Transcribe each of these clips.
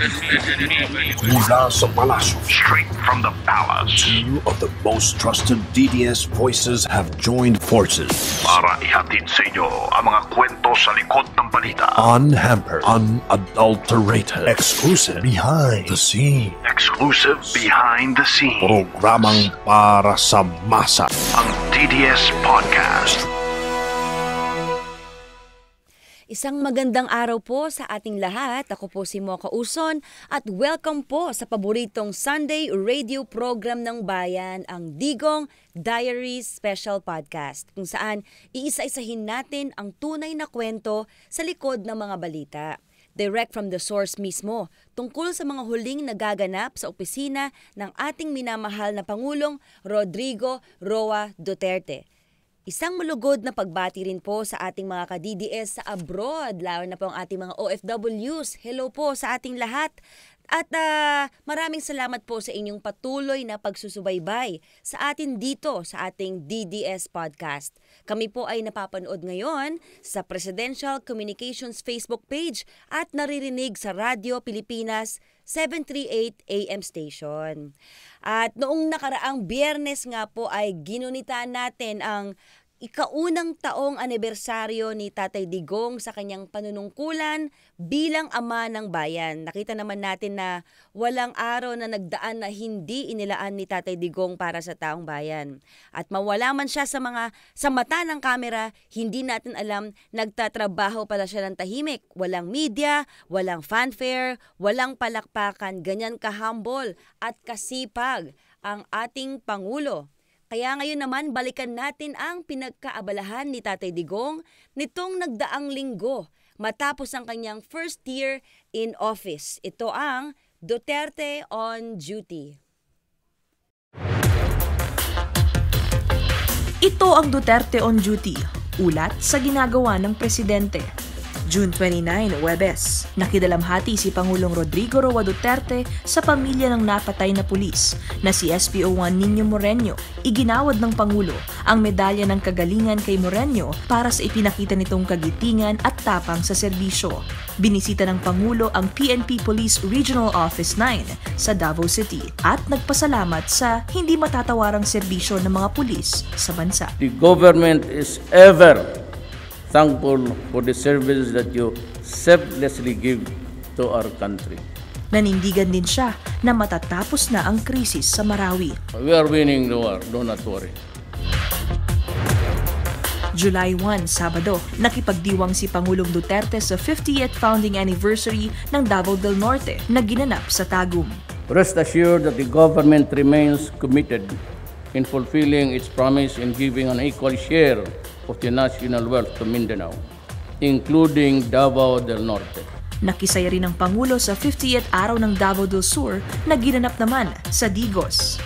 Mula sa palasyo, Straight from the palace. two of the most trusted DDS voices have joined forces. Para ihatid sa inyo ang mga kwento sa likod ng balita. Unhampered, unadulterated, exclusive, behind the scene. Exclusive behind the scenes. Programang para sa masa. Ang DDS Podcast. Isang magandang araw po sa ating lahat. Ako po si Mocha Uson at welcome po sa paboritong Sunday radio program ng bayan, ang Digong Diaries Special Podcast, kung saan iisa-isahin natin ang tunay na kwento sa likod ng mga balita. Direct from the source mismo, tungkol sa mga huling nagaganap sa opisina ng ating minamahal na Pangulong Rodrigo Roa Duterte. Isang malugod na pagbati rin po sa ating mga ka-DDS sa abroad, lalo na po ang ating mga OFWs. Hello po sa ating lahat. At maraming salamat po sa inyong patuloy na pagsusubaybay sa atin dito sa ating DDS Podcast. Kami po ay napapanood ngayon sa Presidential Communications Facebook page at naririnig sa Radyo Pilipinas 738 AM station. At noong nakaraang Biyernes nga po ay ginunita natin ang ikaunang taong anibersaryo ni Tatay Digong sa kanyang panunungkulan bilang ama ng bayan. Nakita naman natin na walang araw na nagdaan na hindi inilaan ni Tatay Digong para sa taong bayan. At mawala man siya sa mata ng kamera, hindi natin alam, nagtatrabaho pala siya ng tahimik. Walang media, walang fanfare, walang palakpakan, ganyan ka-humble at kasipag ang ating Pangulo. Kaya ngayon naman, balikan natin ang pinagkaabalahan ni Tatay Digong nitong nagdaang linggo matapos ang kanyang first year in office. Ito ang Duterte on Duty. Ito ang Duterte on Duty, ulat sa ginagawa ng Presidente. June 29, Huwebes, nakidalamhati si Pangulong Rodrigo Roa Duterte sa pamilya ng napatay na pulis na si SPO1 Nino Moreno. Iginawad ng Pangulo ang medalya ng kagalingan kay Moreno para sa ipinakita nitong kagitingan at tapang sa serbisyo. Binisita ng Pangulo ang PNP Police Regional Office 9 sa Davao City at nagpasalamat sa hindi matatawarang serbisyo ng mga pulis sa bansa. The government is ever thankful for the services that you selflessly give to our country. Nanindigan din siya na matatapos na ang krisis sa Marawi. We are winning the war, do not worry. July 1, Sabado, nakipagdiwang si Pangulong Duterte sa 50th founding anniversary ng Davao del Norte na ginanap sa Tagum. Rest assured that the government remains committed in fulfilling its promise in giving an equal share of the national wealth to Mindanao, including Davao del Norte. Nakisaya rin ang Pangulo sa 50th araw ng Davao del Sur na ginanap naman sa Digos.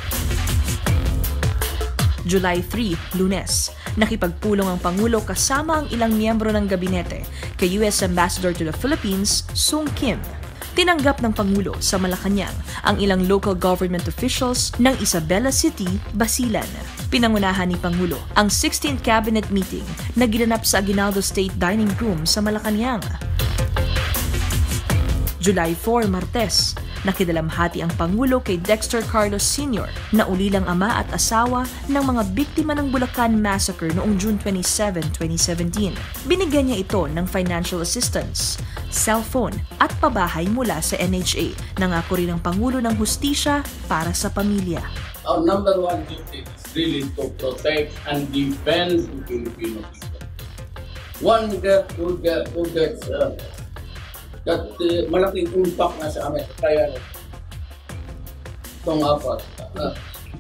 July 3, Lunes, nakipagpulong ang Pangulo kasama ang ilang miyembro ng gabinete kay US Ambassador to the Philippines, Sung Kim. Tinanggap ng Pangulo sa Malacanang ang ilang local government officials ng Isabela City, Basilan. Pinangunahan ni Pangulo ang 16th Cabinet meeting na ginanap sa Aguinaldo State Dining Room sa Malacanang. July 4, Martes, nakidalamhati ang Pangulo kay Dexter Carlos Sr. na ulilang ama at asawa ng mga biktima ng Bulacan Massacre noong June 27, 2017. Binigyan niya ito ng financial assistance, cellphone at pabahay mula sa NHA. Nangako rin ang Pangulo ng hustisya para sa pamilya. Our number one duty is really to protect and defend the Filipino people. One that malaking impact na sa amin. Kaya itong apat,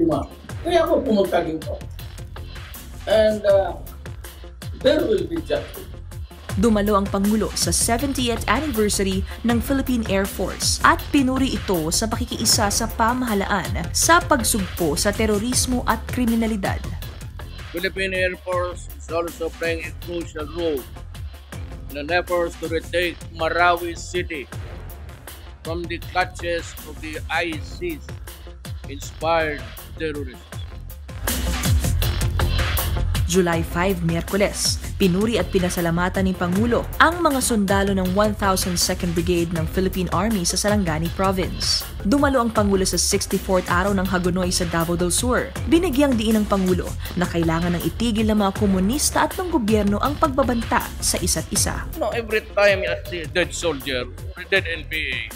lima. Kaya ako pumunta dito. And there will be justice. Dumalo ang Pangulo sa 70th anniversary ng Philippine Air Force at pinuri ito sa pakikiisa sa pamahalaan sa pagsugpo sa terorismo at kriminalidad. Philippine Air Force is also playing a crucial role in an effort to retake Marawi City from the clutches of the ISIS-inspired terrorists. July 5, Miyerkules, Pinuri at pinasalamatan ni Pangulo ang mga sundalo ng 1002nd Brigade ng Philippine Army sa Sarangani Province. Dumalo ang Pangulo sa 64th araw ng Hagonoy sa Davao del Sur. Binigyang diin ng Pangulo na kailangan ng itigil ng mga komunista at ng gobyerno ang pagbabanta sa isa't isa. No, every time I see a dead soldier, a dead NPA,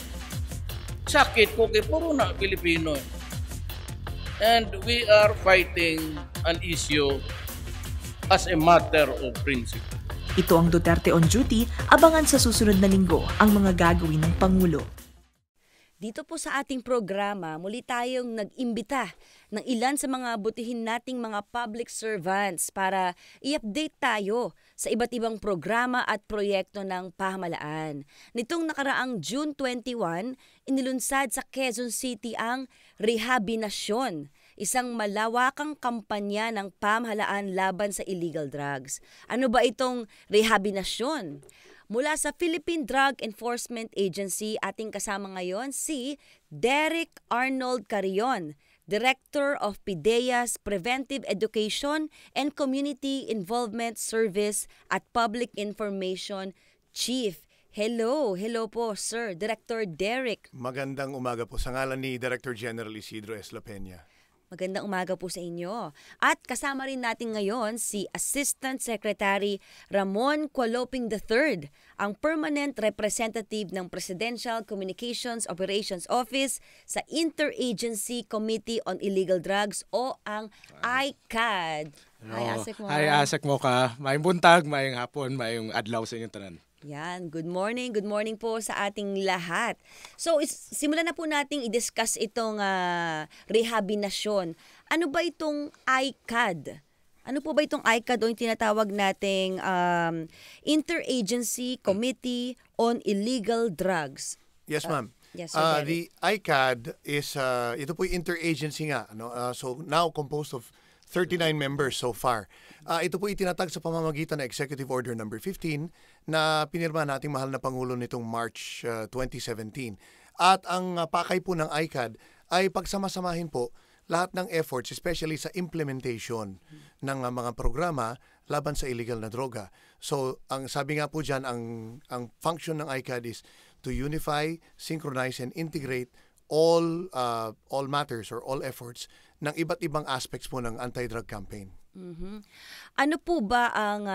sakit ko kay puro na Pilipino. And we are fighting an issue as a matter of principle. Ito ang Duterte on Duty. Abangan sa susunod na linggo ang mga gagawin ng Pangulo. Dito po sa ating programa, muli tayong nag-imbita ng ilan sa mga butihin nating mga public servants para i-update tayo sa iba't ibang programa at proyekto ng pamahalaan. Nitong nakaraang June 21, inilunsad sa Quezon City ang Rehabinasyon, isang malawakang kampanya ng pamahalaan laban sa illegal drugs. Ano ba itong Rehabinasyon? Mula sa Philippine Drug Enforcement Agency, ating kasama ngayon si Derek Arnold Carrion, Director of PIDEA's Preventive Education and Community Involvement Service at Public Information Chief. Hello po Sir, Director Derek. Magandang umaga po sa ngalan ni Director General Isidro S. La Peña. Magandang umaga po sa inyo. At kasama rin natin ngayon si Assistant Secretary Ramon Cualoping III, ang Permanent Representative ng Presidential Communications Operations Office sa Interagency Committee on Illegal Drugs o ang ICAD. Hi, Asek mo. Hi, Asek mo ka. Mayong buntag, mayong hapon, mayong adlaw sa inyong tanan. Yan, good morning po sa ating lahat. So, simulan na po nating i-discuss itong Rehabinasyon. Ano ba itong ICAD? Ano po ba itong ICAD o yung tinatawag nating Interagency Committee on Illegal Drugs? Yes, ma'am. Yes, Sir the ICAD is, ito po yung interagency nga. So now composed of 39 members so far. Ito po itinatag sa pamamagitan ng Executive Order number 15 na pinirma nating mahal na Pangulo nitong March 2017. At ang pakay po ng ICAD ay pagsama-samahin po lahat ng efforts, especially sa implementation ng mga programa laban sa illegal na droga. So, ang sabi nga po dyan, ang function ng ICAD is to unify, synchronize, and integrate all matters or all efforts ng iba't ibang aspects po ng anti-drug campaign. Mm-hmm. Ano po ba ang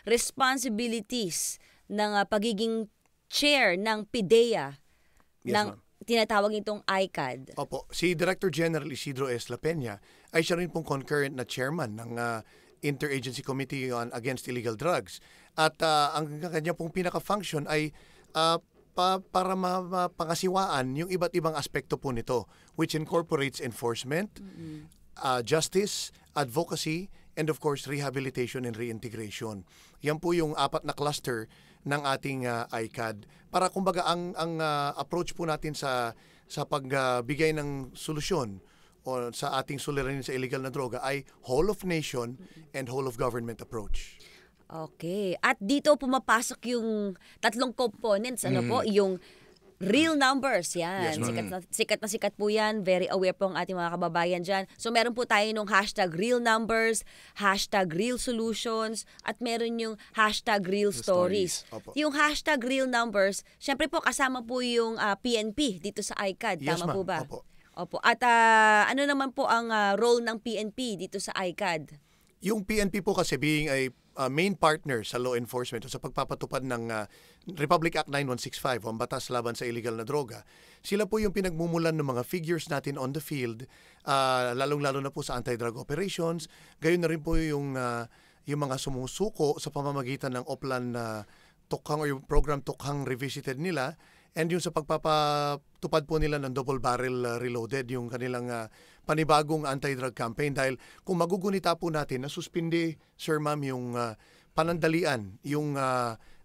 responsibilities ng pagiging chair ng PIDEA ng tinatawag nitong ICAD? Opo, si Director General Isidro S. La Peña ay siya rin pong concurrent na chairman ng Interagency Committee on Against Illegal Drugs. At ang kanya pong pinaka-function ay para mapangasiwaan yung iba't ibang aspekto po nito, which incorporates enforcement, justice, advocacy, and of course, rehabilitation and reintegration. Yan po yung 4 na cluster ng ating ICAD. Para kumbaga ang approach po natin sa pagbigay ng solusyon o sa ating suliranin sa illegal na droga ay whole of nation and whole of government approach. Okay. At dito pumapasok yung 3 components. Ano po? Yung real numbers. Yan. Yes, sikat na sikat po yan. Very aware po ang ating mga kababayan dyan. So meron po tayo nung #real numbers, #real solutions, at meron yung #real stories. Yung #real numbers, syempre po kasama po yung PNP dito sa ICAD. Yes, Tama po ba? Opo. At ano naman po ang role ng PNP dito sa ICAD? Yung PNP po kasi being a main partner sa law enforcement o sa pagpapatupad ng Republic Act 9165 o ang batas laban sa illegal na droga, sila po yung pinagmumulan ng mga figures natin on the field, lalong-lalo na po sa anti-drug operations. Gayon na rin po yung mga sumusuko sa pamamagitan ng Oplan Tukhang o yung program Tukhang Revisited nila, and yung sa pagpapatupad po nila ng double barrel reloaded, yung kanilang panibagong anti-drug campaign. Dahil kung magugunita po natin, nasuspindi, Sir Ma'am, yung panandalian, yung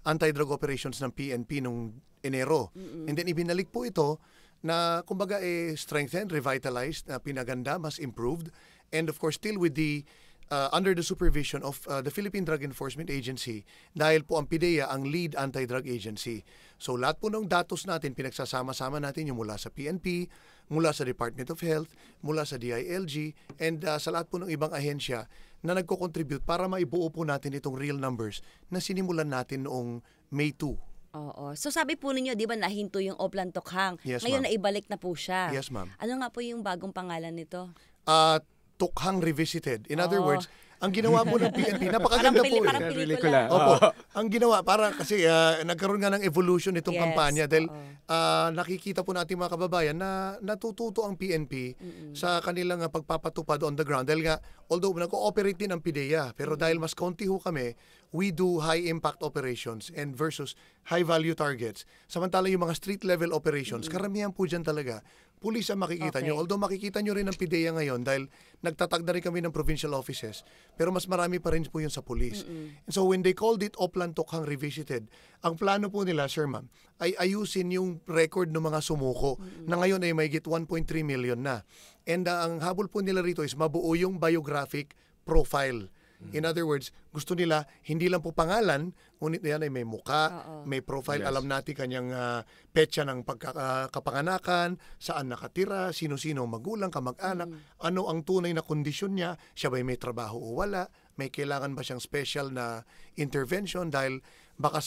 anti-drug operations ng PNP nung Enero. And then ibinalik po ito na kumbaga strengthened, revitalized, pinaganda, mas improved. And of course, still with the under the supervision of the Philippine Drug Enforcement Agency, dahil po ang PIDEA ang lead anti-drug agency. So lahat po ng datos natin, pinagsasama-sama natin yung mula sa PNP, mula sa Department of Health, mula sa DILG, and sa lahat po ng ibang ahensya na nagko-contribute para maibuo po natin itong real numbers na sinimulan natin noong May 2. Oo. So sabi po ninyo, di ba, nahinto yung Oplan Tokhang. Yes, Ngayon ma'am. naibalik na po siya. Yes, ma'am. Ano nga po yung bagong pangalan nito? Tokhang Revisited. In other words, ang ginawa po ng PNP, napakaganda po. Parang pelikula. Opo. Ang ginawa, para kasi nagkaroon nga ng evolution itong Yes, kampanya dahil oo. nakikita po natin mga kababayan na natututo ang PNP sa kanilang pagpapatupad on the ground. Dahil nga, although nag-ooperate din ang PIDEA, pero dahil mas konti ho kami, we do high-impact operations and versus high-value targets. Samantala yung mga street-level operations, karamihan po dyan talaga. Pulis ang makikita nyo. Although makikita nyo rin ang PIDEA ngayon dahil nagtatag na rin kami ng provincial offices, pero mas marami pa rin po yun sa pulis. And so when they called it Oplan Tokhang Revisited, ang plano po nila, Sir Ma'am, ay ayusin yung record ng mga sumuko na ngayon ay mahigit 1.3 million na. And ang habol po nila rito is mabuo yung biographic profile. In other words, gusto nila hindi lang po pangalan, ngunit yan ay may muka, may profile, alam natin kanyang petsa ng pagkakapanganakan, saan nakatira, sino-sino ang magulang, kamag-anak, ano ang tunay na kondisyon niya, siya ba'y may trabaho o wala, may kailangan ba siyang special na intervention dahil baka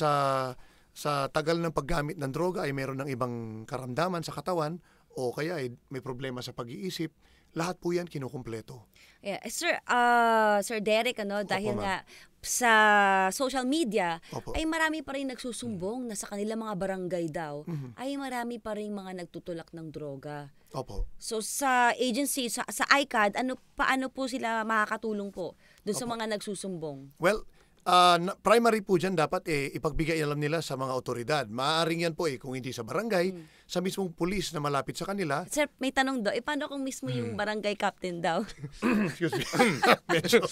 sa tagal ng paggamit ng droga ay mayroon ng ibang karamdaman sa katawan o kaya ay may problema sa pag-iisip. Lahat po yan kinukumpleto. Yeah. Sir Derek, dahil Opo, nga sa social media, Opo. ay marami pa rin nagsusumbong na sa kanilang mga barangay daw, ay marami pa rin mga nagtutulak ng droga. Opo. So sa agency, sa ICAD, paano po sila makakatulong po dun sa mga nagsusumbong? Well, primary po dyan dapat ipagbigay alam nila sa mga otoridad. Maaaring yan po kung hindi sa barangay, sa mismong pulis na malapit sa kanila. Sir, may tanong daw, paano kung mismo yung barangay captain daw? Excuse me. Medyo.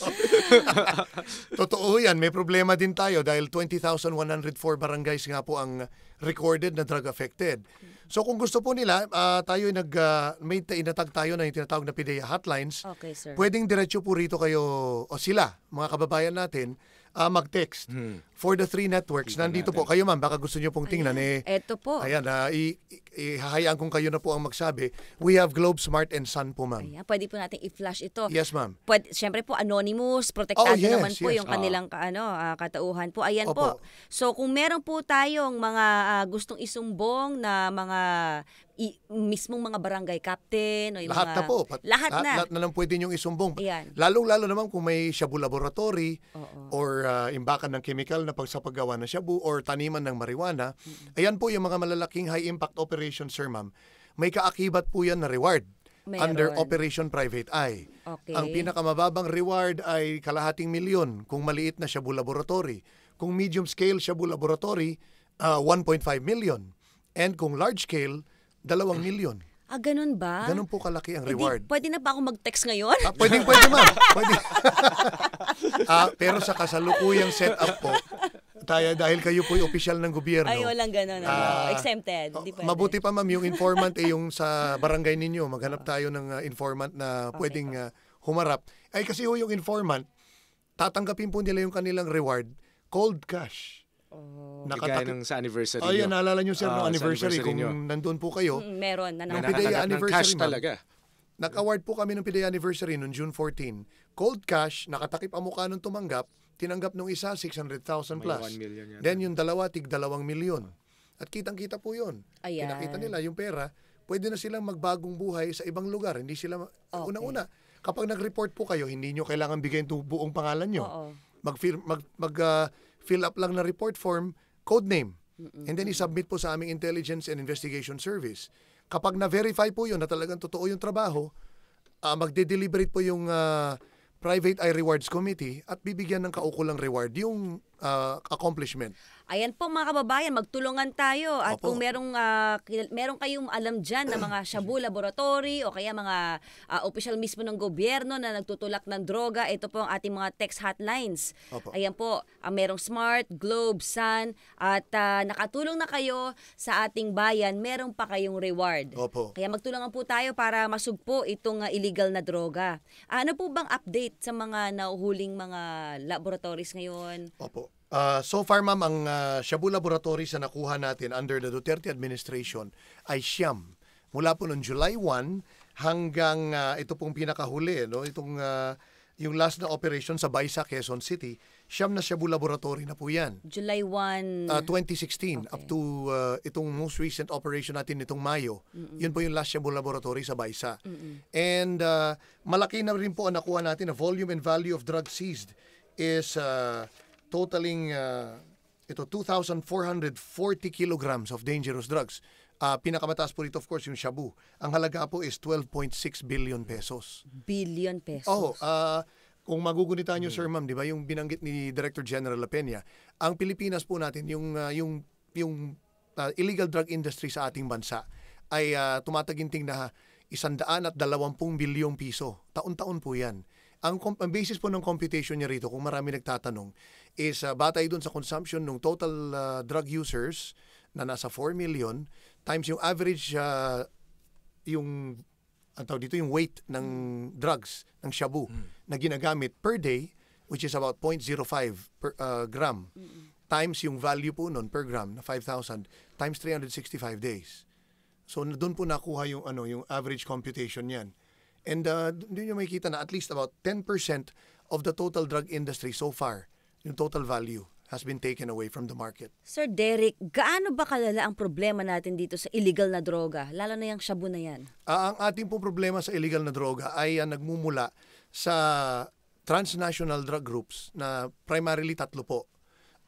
Totoo yan, may problema din tayo dahil 20,104 barangays nga po ang recorded na drug affected. So kung gusto po nila, tayo may inatag tayo na yung tinatawag na PIDEA hotlines. Okay, sir. Pwedeng diretso po rito kayo, o sila, mga kababayan natin, mag-text for the 3 networks. Nandito po kayo, ma'am, baka gusto nyo pong tingnan. Eto po. Ayan, ihahayaan kong kayo na po ang magsabi. We have Globe, Smart, and Sun po, ma'am. Ayan, pwede po natin i-flash ito. Yes, ma'am. Siyempre po, anonymous, protektado yes, naman po yes. yung kanilang katauhan po. Ayan Opo. po. So kung meron po tayong mga gustong isumbong na mga mismong mga barangay captain o yung Lahat mga, na po. Lahat na. Lahat na lang pwede niyong isumbong. Ayan. Lalong-lalo naman kung may shabu laboratory Oo. or imbakan ng chemical na sa paggawa ng shabu or taniman ng marijuana. Ayan po yung mga malalaking high-impact operations, sir, ma'am. May kaakibat po yan na reward under Operation Private Eye. Okay. Ang pinakamababang reward ay kalahating milyon kung maliit na shabu laboratory. Kung medium scale shabu laboratory, 1.5 million. And kung large scale, 2 milyon. Ganun ba? Ganun po kalaki ang reward. Pwede na ba ako mag-text ngayon? Pwede ma'am. Pwede. Pero sa kasalukuyang setup po, dahil kayo po yung opisyal ng gobyerno. Ay, walang ganun. Exempted. Hindi pwede. Mabuti pa, ma'am, yung informant yung sa barangay ninyo. Maghanap tayo ng informant na pwedeng humarap. Ay kasi yung informant, tatanggapin po nila yung kanilang reward, cold cash. Kagaya ng sa anniversary Ay, naalala nyo, sir, ng anniversary. sa kung nyo. nandun po kayo, Meron. Ng Nakatanggap PIDEA ng anniversary, cash ma'am. talaga. Nag-award po kami ng PIDEA anniversary noong June 14. Cold cash, nakatakip ang mukha nung tumanggap, tinanggap nung isa, 600,000 plus. May 1 million yan. Then yung dalawa, tig 2 milyon. At kitang-kita po yun. Ayan. Pinakita nila yung pera, pwede na silang magbagong buhay sa ibang lugar. Hindi sila, unang-una, kapag nag-report po kayo, hindi nyo kailangan bigyan yung buong pangalan nyo. Oo. Fill up lang na report form, code name. And then i-submit po sa aming Intelligence and Investigation Service. Kapag na-verify po yun na talagang totoo yung trabaho, magde-deliberate po yung Private Eye Rewards Committee at bibigyan ng kaukulang reward yung accomplishment. Ayan po mga kababayan, magtulungan tayo at Opo. kung meron kayong alam dyan na mga shabu laboratory o kaya mga opisyal mismo ng gobyerno na nagtutulak ng droga, ito po ang ating mga text hotlines. Opo. Ayan po, merong Smart, Globe, Sun at nakatulong na kayo sa ating bayan, meron pa kayong reward. Opo. Kaya magtulungan po tayo para masugpo itong illegal na droga. Ano po bang update sa mga nauhuling mga laboratories ngayon? Opo. So far, ma'am, ang shabu laboratories na nakuha natin under the Duterte administration ay siyam Mula po noong July 1 hanggang ito pong pinakahuli, no? Itong yung last na operation sa Baisa, Quezon City, siyam na Shabu Laboratory na po yan. July 1. 2016 Okay. up to itong most recent operation natin nitong Mayo. Yun po yung last Shabu Laboratory sa Baisa. And malaki na rin po ang nakuha natin. The volume and value of drugs seized is totaling ito 2,440 kilograms of dangerous drugs. Pinakamataas po rito, of course, yung Shabu. Ang halaga po is 12.6 billion pesos. Billion pesos. Oh, kung magugunitan niyo, Sir Ma'am, di ba, yung binanggit ni Director General La Peña, ang Pilipinas po natin, yung illegal drug industry sa ating bansa ay tumataginting na 120 bilyong piso. Taon-taon po yan. Ang basis po ng computation niya rito, kung marami nagtatanong, is batay doon sa consumption ng total drug users na nasa 4 million times yung average yung yung weight ng drugs ng Shabu na ginagamit per day, which is about 0.05 per gram, times yung value po nun per gram na 5,000 times 365 days. So doon po nakuha yung yung average computation niyan. And doon nyo makikita na at least about 10% of the total drug industry so far, yung total value, has been taken away from the market. Sir Derek, gaano ba kalala ang problema natin dito sa illegal na droga, lalo na yung Shabu na yan? Ang ating po problema sa illegal na droga ay nagmumula sa transnational drug groups na primarily tatlo po.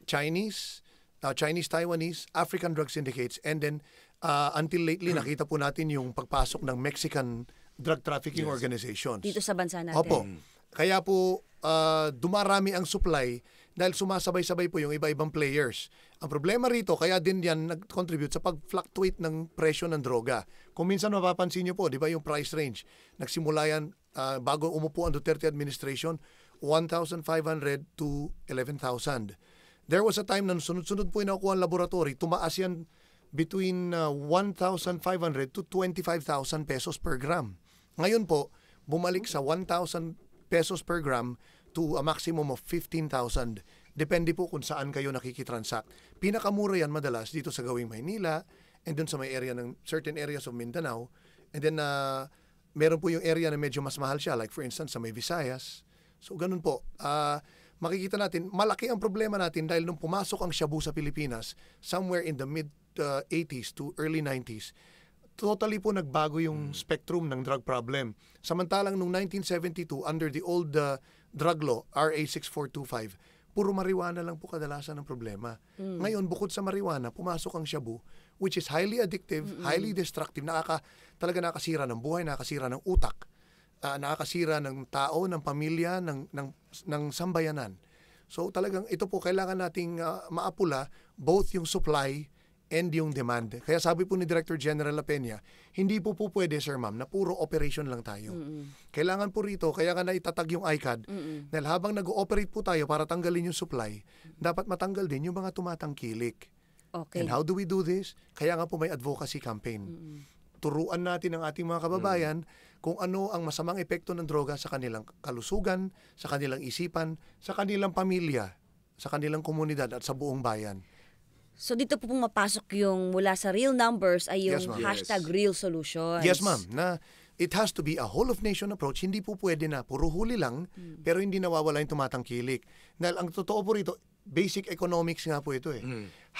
Chinese, Taiwanese, African drug syndicates, and then until lately nakita po natin yung pagpasok ng Mexican drug trafficking organizations. Dito sa bansa natin. Opo. Kaya po dumarami ang supply dahil sumasabay-sabay po yung iba-ibang players. Ang problema rito, kaya din yan nag-contribute sa pag-fluctuate ng presyo ng droga. Kung minsan mapapansin nyo po, di ba yung price range, nagsimula yan bago umupo ang Duterte administration, 1,500 to 11,000. There was a time na sunod-sunod po yung nakukuha ang laboratory, tumaas yan between 1,500 to 25,000 pesos per gram. Ngayon po, bumalik sa 1,000 pesos per gram to a maximum of 15,000. Depende po kung saan kayo nakikitransact. Pinakamura yan madalas dito sa gawing Maynila and dun sa may area ng certain areas of Mindanao. And then meron po yung area na medyo mas mahal siya, like for instance sa may Visayas. So ganun po. Makikita natin, malaki ang problema natin dahil nung pumasok ang Shabu sa Pilipinas, somewhere in the mid-80s to early 90s, totally po nagbago yung spectrum ng drug problem. Samantalang nung 1972, under the old drug law, RA 6425, puro marijuana lang po kadalasan ng problema. Ngayon, bukod sa marijuana, pumasok ang Shabu, which is highly addictive, highly destructive, talaga nakasira ng buhay, nakasira ng utak, nakakasira ng tao, ng pamilya, ng sambayanan. So talagang ito po, kailangan nating maapula both yung supply and yung demand. Kaya sabi po ni Director General La Peña, hindi po pwede, Sir Ma'am, na puro operation lang tayo. Kailangan po rito, kaya nga naitatag yung ICAD, dahil habang nag-ooperate po tayo para tanggalin yung supply, dapat matanggal din yung mga tumatangkilik. Okay. And how do we do this? Kaya nga po may advocacy campaign. Turuan natin ang ating mga kababayan kung ano ang masamang epekto ng droga sa kanilang kalusugan, sa kanilang isipan, sa kanilang pamilya, sa kanilang komunidad at sa buong bayan. So dito po mapasok yung mula sa real numbers ay yung Yes, ma'am. hashtag real solutions. Yes, ma'am. Na it has to be a whole-of-nation approach. Hindi po pwede na puro huli lang, pero hindi nawawala yung tumatangkilik. Dahil ang totoo po rito, basic economics nga po ito eh.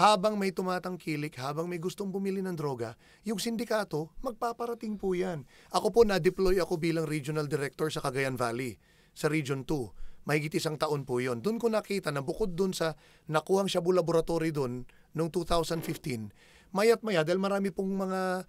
Habang may tumatangkilik, habang may gustong bumili ng droga, yung sindikato, magpaparating po yan. Ako po, na-deploy ako bilang regional director sa Cagayan Valley, sa Region 2. Mahigit 1 taon po yon. Doon ko nakita na bukod doon sa nakuhang Shabu Laboratory doon noong 2015, mayat maya dahil marami pong mga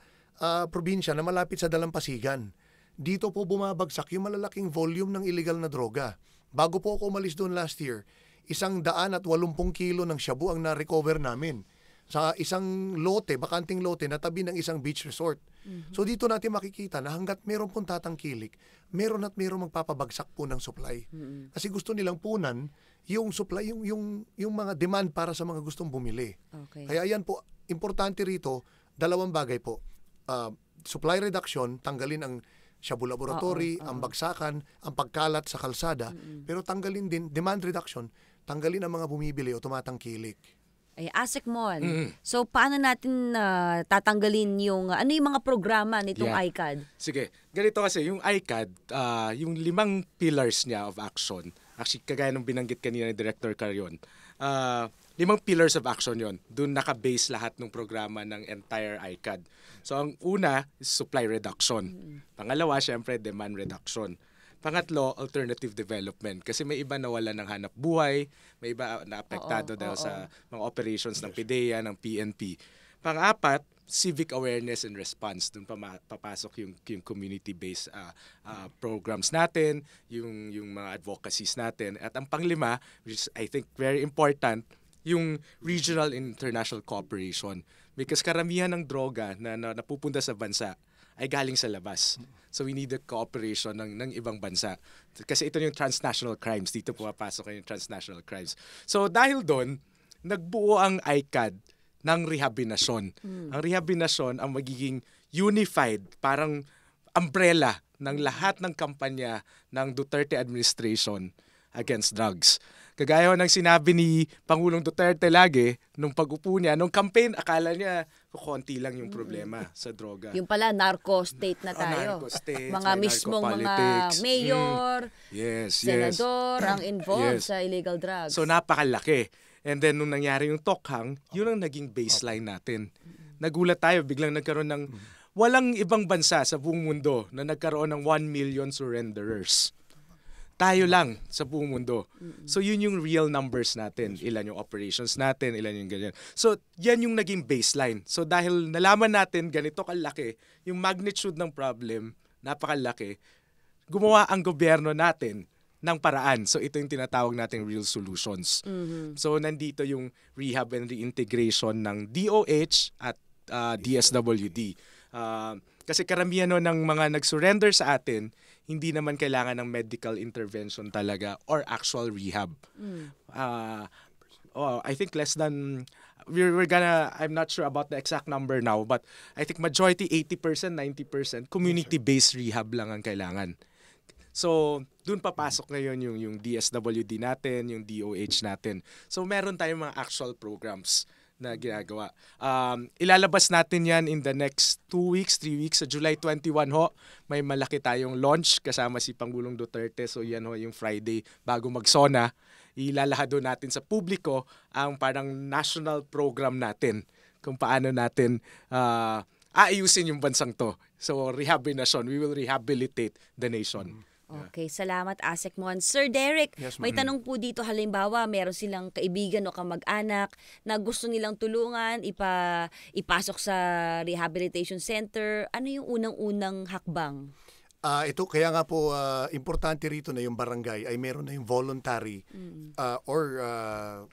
probinsya na malapit sa dalampasigan. Dito po bumabagsak yung malalaking volume ng illegal na droga. Bago po ako umalis doon last year, 180 kilo ng Shabu ang na-recover namin sa isang lote, bakanting lote na tabi ng isang beach resort. So dito natin makikita na hanggat meron pong tatangkilik, meron at meron magpapabagsak po ng supply. Kasi gusto nilang punan yung supply, yung mga demand para sa mga gustong bumili. Okay. Kaya yan po, importante rito, dalawang bagay po. Supply reduction, tanggalin ang Shabu Laboratory, ang bagsakan, ang pagkalat sa kalsada, pero tanggalin din, demand reduction, tanggalin ang mga bumibili o tumatangkilik. ASEC Mon. So paano natin tatanggalin yung ano yung mga programa nitong ICAD? Sige, ganito kasi yung ICAD, yung 5 pillars niya of action. Actually, kagaya ng binanggit kanina ni Director Carion, 5 pillars of action yon. Doon naka-base lahat ng programa ng entire ICAD. So ang una is supply reduction. Pangalawa, syempre, demand reduction. Pangatlo, alternative development. Kasi may iba nawala ng hanap buhay, may iba na apektado dahil sa mga operations ng PIDEA, ng PNP. Pang-apat, civic awareness and response. Doon papasok yung community-based programs natin, yung mga advocacies natin. At ang pang-5, which is I think very important, yung regional and international cooperation. Because karamihan ng droga na napupunta sa bansa ay galing sa labas. So we need the cooperation ng ibang bansa. Kasi ito yung transnational crimes. Dito pumapasok yung transnational crimes. So dahil doon, nagbuo ang ICAD ng rehabilitasyon. Ang rehabilitasyon ang magiging unified, parang umbrella ng lahat ng kampanya ng Duterte administration against drugs. Kagaya ng sinabi ni Pangulong Duterte lagi, nung pag-upo niya, nung campaign, akala niya konti lang yung problema sa droga. Yung pala, narco-state na tayo. Narco-state, mga mismong mga mayor, senador, ang involved sa illegal drugs. So napakalaki. And then nung nangyari yung Tokhang, yun ang naging baseline natin. Nagulat tayo, biglang nagkaroon ng walang ibang bansa sa buong mundo na nagkaroon ng 1 million surrenderers. Tayo lang sa buong mundo. So yun yung real numbers natin. Ilan yung operations natin, ilan yung ganyan. So yan yung naging baseline. So dahil nalaman natin ganito kalaki, yung magnitude ng problem, napakalaki, gumawa ang gobyerno natin ng paraan. So ito yung tinatawag nating real solutions. So nandito yung rehab and reintegration ng DOH at DSWD. Kasi karamihan ng mga nag-surrender sa atin, hindi naman kailangan ng medical intervention talaga or actual rehab. I think less than, I'm not sure about the exact number now, but I think majority, 80%, 90%, community-based rehab lang ang kailangan. So, dun papasok ngayon yung DSWD natin, yung DOH natin. So, meron tayong mga actual programs na ginagawa. Ilalabas natin yan in the next 2 weeks, 3 weeks. Sa July 21 ho, may malaki tayong launch kasama si Pangulong Duterte. So yan ho yung Friday bago mag-SONA. Ilalahado natin sa publiko ang parang national program natin kung paano natin aayusin yung bansang to. So rehabilitation, we will rehabilitate the nation. Okay, salamat ASEC Mon. Sir Derek, may tanong po dito, halimbawa meron silang kaibigan o kamag-anak na gusto nilang tulungan, ipasok sa rehabilitation center. Ano yung unang-unang hakbang? Ito, kaya nga po, importante rito na yung barangay ay meron na yung voluntary or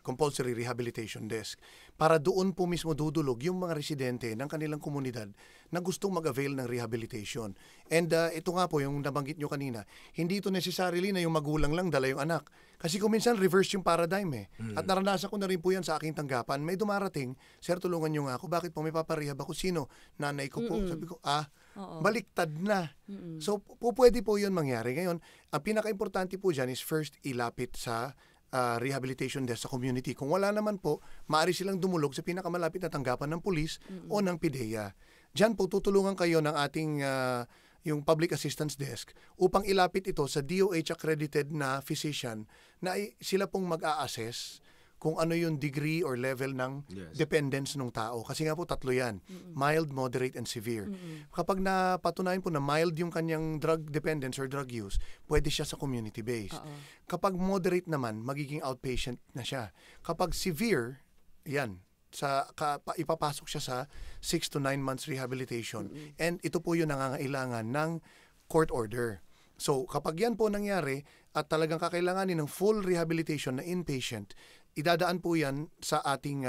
compulsory rehabilitation desk para doon po mismo dudulog yung mga residente ng kanilang komunidad na gustong mag-avail ng rehabilitation. And ito nga po, yung nabanggit nyo kanina, hindi ito necessarily na yung magulang lang dala yung anak. Kasi kung minsan reverse yung paradigm At naranasan ko na rin po yan sa aking tanggapan. May dumarating, sir, tulungan nyo nga ako. Bakit po may paparehab ako? Sino? Nanay ko po. Sabi ko, baliktad na. So, pwede po yun mangyari. Ngayon, ang pinaka-importante po dyan is first, ilapit sa rehabilitation desk sa community. Kung wala naman po, maaari silang dumulog sa pinakamalapit na tanggapan ng pulis o ng PIDEA. Diyan po tutulungan kayo ng ating yung public assistance desk upang ilapit ito sa DOH accredited na physician na sila pong mag-a-assess kung ano yung degree or level ng dependence ng tao. Kasi nga po tatlo yan. Mild, moderate, and severe. Kapag napatunayan po na mild yung kanyang drug dependence or drug use, pwede siya sa community-based. Kapag moderate naman, magiging outpatient na siya. Kapag severe, yan, ipapasok siya sa 6 to 9 months rehabilitation. And ito po yung nangangailangan ng court order. So kapag yan po nangyari at talagang kakailanganin ng full rehabilitation na inpatient, idadaan po yan sa ating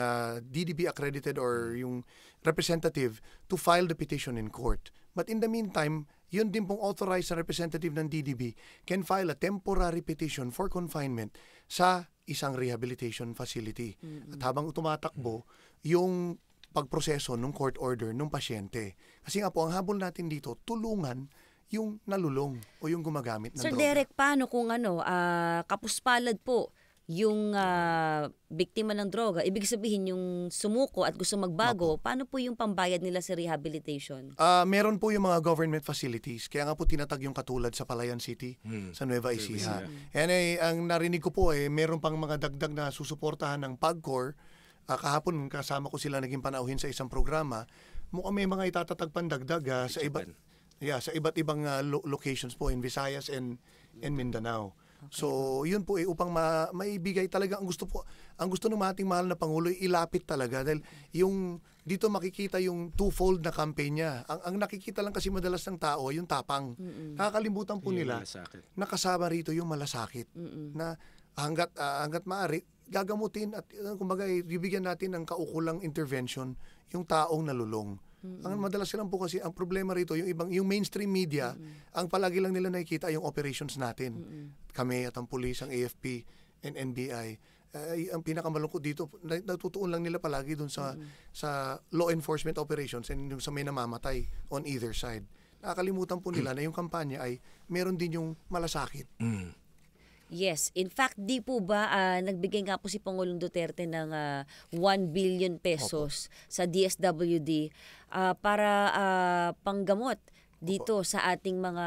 DDB accredited or yung representative to file the petition in court. But in the meantime, yun din pong authorized sa representative ng DDB can file a temporary petition for confinement sa isang rehabilitation facility. At habang tumatakbo, yung pagproseso ng court order ng pasyente. Kasi nga po, ang habol natin dito, tulungan yung nalulong o yung gumagamit ng Sir droga. Derek, paano kung kapuspalad po yung biktima ng droga, ibig sabihin yung sumuko at gusto magbago, paano po yung pambayad nila sa rehabilitation? Meron po yung mga government facilities. Kaya nga po tinatag yung katulad sa Palayan City, sa Nueva Ecija. And ang narinig ko po meron pang mga dagdag na susuportahan ng PAGCOR. Kahapon kasama ko sila naging panauhin sa isang programa. Mukhang may mga itatatag pandagdag sa iba't ibang locations po in Visayas and Mindanao. Okay. So, yun po upang maibigay talaga ang gusto ng ating mahal na Pangulo ilapit talaga dahil yung dito makikita yung twofold na campaign niya. Ang nakikita lang kasi madalas ng tao yung tapang. Nakakalimutan po nila na kasama rito yung malasakit na hanggat maaari gagamutin at kumbaga bibigyan natin ng kaukulang intervention yung taong nalulong. Ang madalas lang po kasi ang problema rito yung mainstream media, ang palagi lang nila nakikita yung operations natin. Kami at ang pulis, ang AFP and NBI. Ang pinakamalungkot dito, natutuon lang nila palagi dun sa law enforcement operations and yung sa may namamatay on either side. Nakakalimutan po nila na yung kampanya ay meron din yung malasakit. Yes. In fact, di po ba nagbigay nga po si Pangulong Duterte ng 1 billion pesos sa DSWD para panggamot dito sa ating mga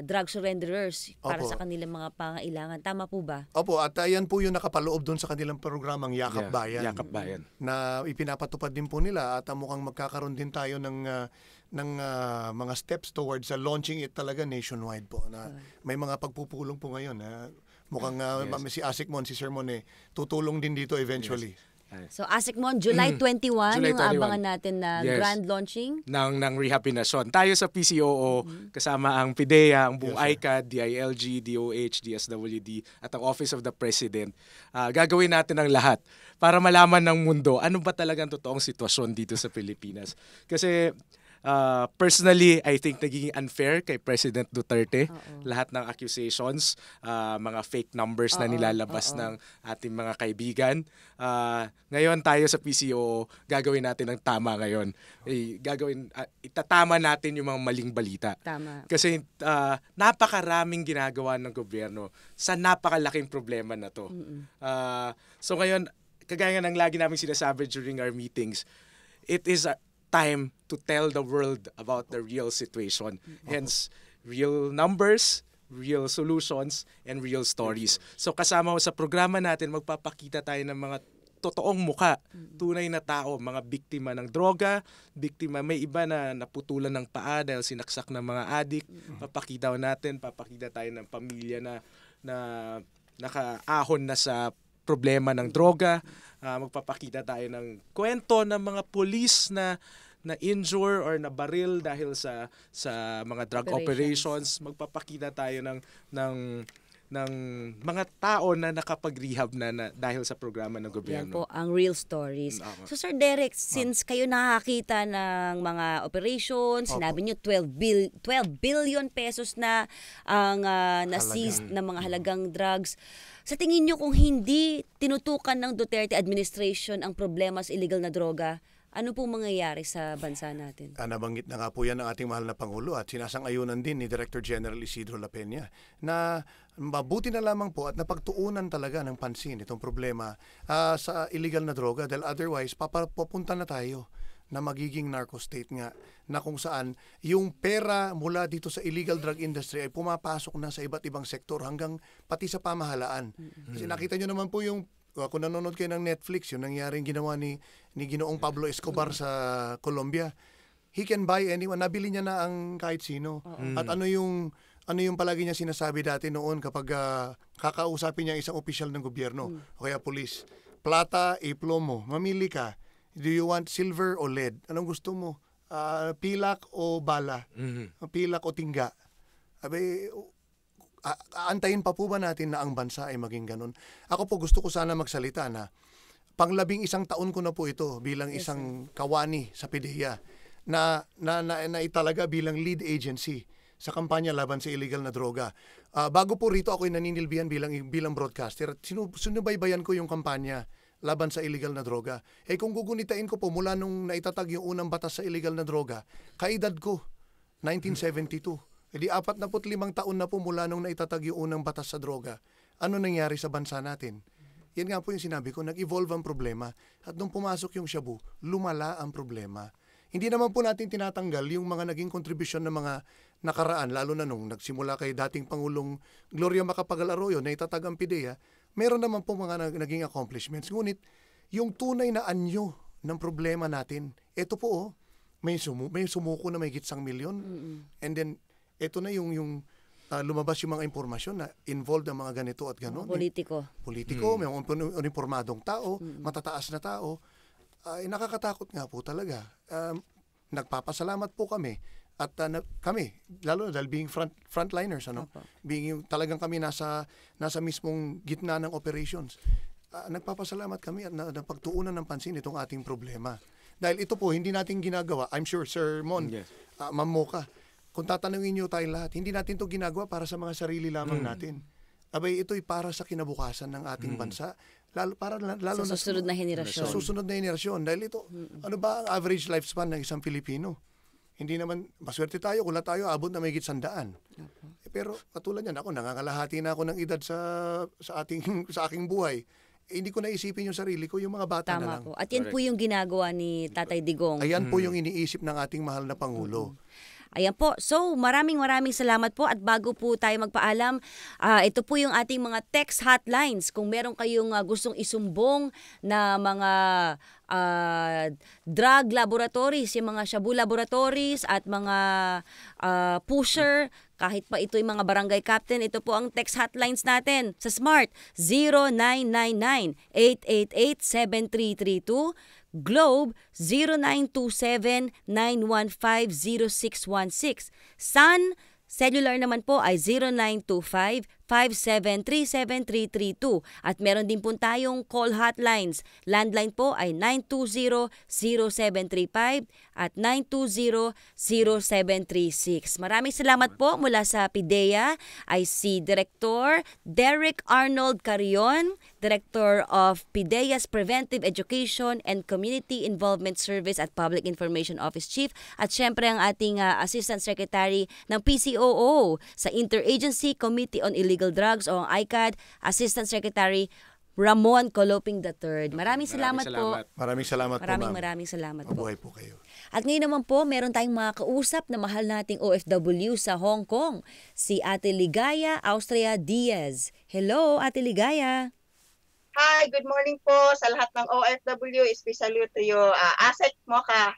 drug surrenderers para sa kanilang mga pangailangan. Tama po ba? Opo, at yan po yung nakapaloob doon sa kanilang programang Yakap Bayan. Yakap Bayan. Na ipinapatupad din po nila at mukhang magkakaroon din tayo ng mga steps towards launching it talaga nationwide po. Na may mga pagpupulong po ngayon. Mukhang si Asikmon, si Sir Mon, tutulong din dito eventually. So Asikmon, July 21, July 21. yung abangan natin na grand launching ng rehabilitasyon. Tayo sa PCOO, kasama ang PIDEA, ang buong ICAD, DILG, DOH, DSWD, at ang Office of the President. Gagawin natin ang lahat para malaman ng mundo ano ba talagang totoong sitwasyon dito sa Pilipinas. Kasi personally, I think naging unfair kay President Duterte. Lahat ng accusations, mga fake numbers na nilalabas ng ating mga kaibigan. Ngayon tayo sa PCO, gagawin natin ang tama ngayon. Itatama natin yung mga maling balita. Tama. Kasi napakaraming ginagawa ng gobyerno sa napakalaking problema na to. So ngayon, kagaya ng lagi namin sinasabi during our meetings, it is time to tell the world about the real situation. Hence, real numbers, real solutions, and real stories. So kasama sa programa natin, magpapakita tayo ng mga totoong muka, tunay na tao, mga biktima ng droga, may iba na naputulan ng paa dahil sinaksak ng mga adik. Papakita tayo ng pamilya na nakaahon na sa problema ng droga. Magpapakita tayo ng kwento ng mga police na injure or na baril dahil sa mga drug operations. Magpapakita tayo ng mga tao na nakapag-rehab na dahil sa programa ng gobyerno. Yan po ang real stories. So Sir Derek, since kayo nakakita ng mga operations, sinabi niyo 12 billion pesos na ang na-seize ng mga halagang drugs. Sa tingin niyo kung hindi tinutukan ng Duterte administration ang problema sa illegal na droga, ano pong mangyayari sa bansa natin? Nabanggit na nga po yan ng ating mahal na Pangulo at sinasang-ayunan din ni Director General Isidro La Peña na mabuti na lamang po at napagtuunan talaga ng pansin itong problema sa illegal na droga dahil otherwise papunta na tayo na magiging narco state nga na kung saan yung pera mula dito sa illegal drug industry ay pumapasok na sa iba't ibang sektor hanggang pati sa pamahalaan. Kasi nakita nyo naman po yung kung nanonood kayo ng Netflix, yung nangyaring ginawa ni Ginoong Pablo Escobar sa Colombia. He can buy anyone. Nabili niya na ang kahit sino. At ano yung palagi niya sinasabi dati noon kapag kakausapin niya isang opisyal ng gobyerno o kaya pulis. Plata, plomo. Mamili ka. Do you want silver o lead? Anong gusto mo? Pilak o bala? Pilak o tingga? Aantayin pa po ba natin na ang bansa ay maging ganun? Ako po gusto ko sana magsalita na pang-11 taon ko na po ito bilang isang kawani sa PIDEA na italaga bilang lead agency sa kampanya laban sa illegal na droga. Bago po rito ako ay naninilbihan bilang broadcaster at sinubaybayan ko yung kampanya laban sa illegal na droga. Kung gugunitain ko po mula nung naitatag yung unang batas sa illegal na droga, kaedad ko, 1972. Hindi 45 taon na po mula nung naitatag yung unang batas sa droga. Ano nangyari sa bansa natin? yan nga po yung sinabi ko, nag-evolve ang problema. At nung pumasok yung shabu, lumala ang problema. Hindi naman po natin tinatanggal yung mga naging kontribusyon ng mga nakaraan, lalo na nung nagsimula kay dating Pangulong Gloria Macapagal Arroyo na itatag ang PIDEA, meron naman po mga naging accomplishments. Ngunit yung tunay na anyo ng problema natin, ito po may sumuko na may gitsang milyon. And then, ito na yung lumabas yung mga impormasyon na involved ang mga ganito at gano'n. Politiko, may mga uniformadong tao, matataas na tao. Nakakatakot nga po talaga. Nagpapasalamat po kami. At kami, lalo na dahil being frontliners, being talagang kami nasa mismong gitna ng operations. Nagpapasalamat kami at napagtuunan ng pansin itong ating problema. Dahil ito po, hindi natin ginagawa. I'm sure, Sir Mon, Ma'am Mocha, kung tatanungin niyo tayong lahat, hindi natin ito ginagawa para sa mga sarili lamang natin. Abay, ito'y para sa kinabukasan ng ating bansa. Lalo sa susunod na henerasyon. Sa susunod na henerasyon. Dahil ito, ano ba ang average lifespan ng isang Pilipino? Hindi naman, maswerte tayo kung tayo abot na may higit 100. Pero katulad yan, ako, nangangalahati na ako ng edad sa aking buhay. Hindi ko naisipin yung sarili ko, yung mga bata na lang. Tama po. At yan po yung ginagawa ni Tatay Digong. Ayan po yung iniisip ng ating mahal na Pangulo. Ayan po. So, maraming salamat po. At bago po tayo magpaalam, ito po yung ating mga text hotlines. Kung meron kayong gustong isumbong na mga drug laboratories, yung mga shabu laboratories at mga pusher, kahit pa ito yung mga barangay captain, ito po ang text hotlines natin sa Smart 0999-888-7332, Globe 0927-915-0616. Sun Cellular naman po ay 0925-5737-332. At meron din po tayong call hotlines. Landline po ay 920-0735 at 920-0736. Maraming salamat po mula sa PIDEA ay si Director Derek Arnold Carion, Director of PIDEA's Preventive Education and Community Involvement Service at Public Information Office Chief, at syempre ang ating Assistant Secretary ng PCOO sa Interagency Committee on Illegal Drugs o ang ICAD, Assistant Secretary Ramon Coloping III. Maraming salamat po. Maraming salamat po, ma'am. Maraming salamat po. Mabuhay po kayo. At ngayon naman po, meron tayong mga kausap na mahal nating OFW sa Hong Kong. Si Ate Ligaya Austria Diaz. Hello, Ate Ligaya. Hi, good morning po sa lahat ng OFW, especially to you, Asset Mocha.